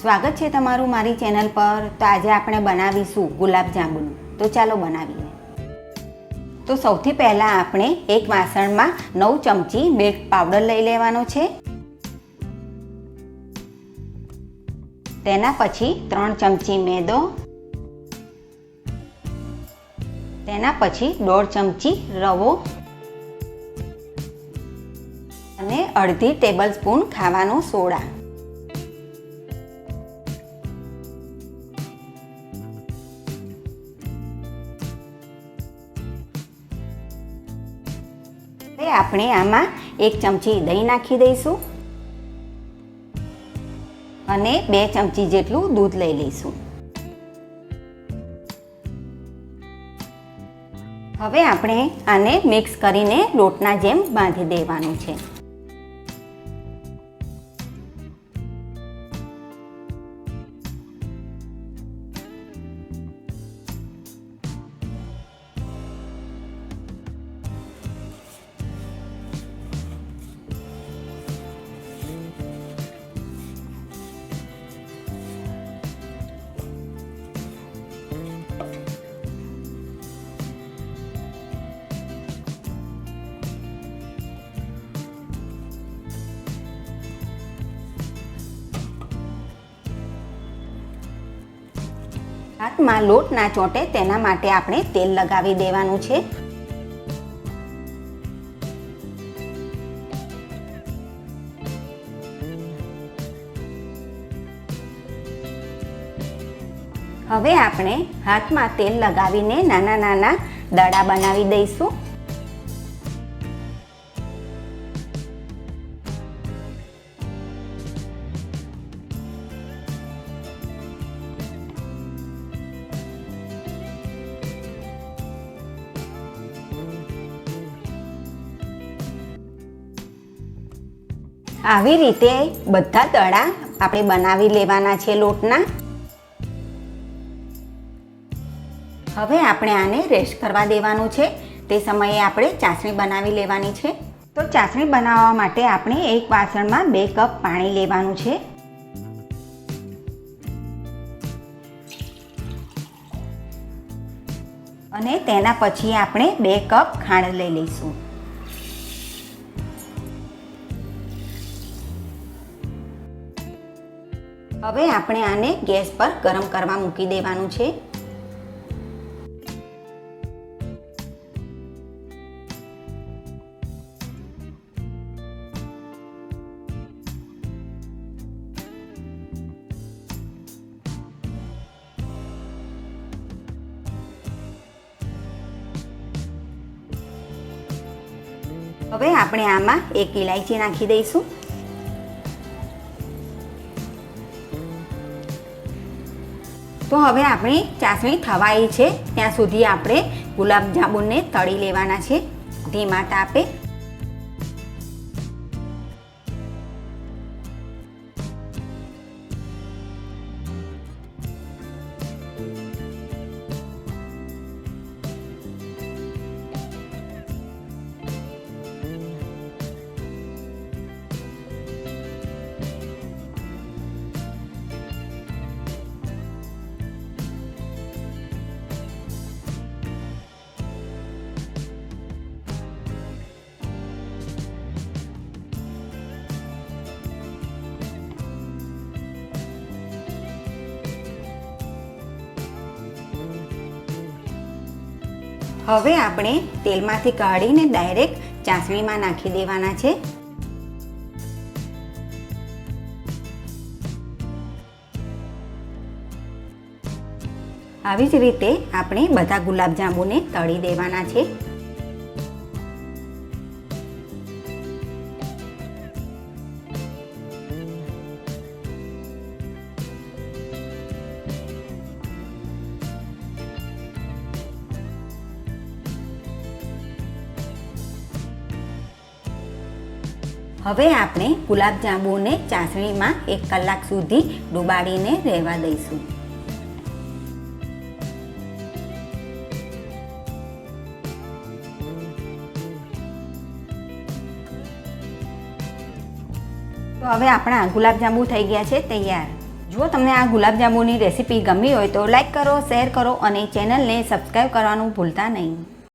સ્વાગત છે તમારું મારી ચેનલ પર। તો આજે આપણે બનાવીશું ગુલાબજાંબુ। તો ચાલો બનાવીએ। તો સૌથી પહેલાં આપણે એક વાસણમાં 9 ચમચી મિલ્ક પાવડર લઈ લેવાનો છે। તેના પછી 3 ચમચી મેદો, તેના પછી 1.5 ચમચી રવો અને અડધી ટેબલસ્પૂન ખાવાનો સોડા। આપણે આમાં 1 ચમચી દહીં નાખી દઈશું અને 2 ચમચી જેટલું દૂધ લઈ લઈશું। હવે આપણે આને મિક્સ કરીને લોટના જેમ બાંધી દેવાનું છે। હાથમાં લોટ ના ચોંટે તેના માટે આપણે તેલ લગાવી દેવાનું છે। હવે આપણે હાથમાં તેલ લગાવીને નાના નાના દડા બનાવી દઈશું। આવી રીતે બધા દડા આપણે બનાવી લેવાના છે લોટના। હવે આપણે આને રેસ્ટ કરવા દેવાનું છે। તે સમયે આપણે ચાસણી બનાવી લેવાની છે। તો ચાસણી બનાવવા માટે આપણે એક વાસણમાં 2 કપ પાણી લેવાનું છે અને તેના પછી આપણે 2 કપ ખાંડ લઈ લઈશું। હવે આપણે આને ગેસ પર ગરમ કરવા મૂકી દેવાનું છે। હવે આપણે આમાં 1 ઇલાયચી નાખી દઈશું। તો હવે આપણી ચાસણી થવાઈ છે ત્યાં સુધી આપણે ગુલાબજાંબુને તળી લેવાના છે ધીમા તાપે। હવે આપણે તેલમાંથી કાઢીને ડાયરેક્ટ ચાસણીમાં નાખી દેવાના છે। આવી જ રીતે આપણે બધા ગુલાબજાંબુને તળી દેવાના છે। હવે આપણે ગુલાબજાંબુને ચાસણીમાં 1 કલાક સુધી ડુબાડીને રહેવા દઈશું। તો હવે આપણા ગુલાબજાંબુ થઈ ગયા છે તૈયાર। જો તમને આ ગુલાબજાંબુની રેસીપી ગમી હોય તો લાઈક કરો, શેર કરો અને ચેનલને સબસ્ક્રાઈબ કરવાનું ભૂલતા નહીં.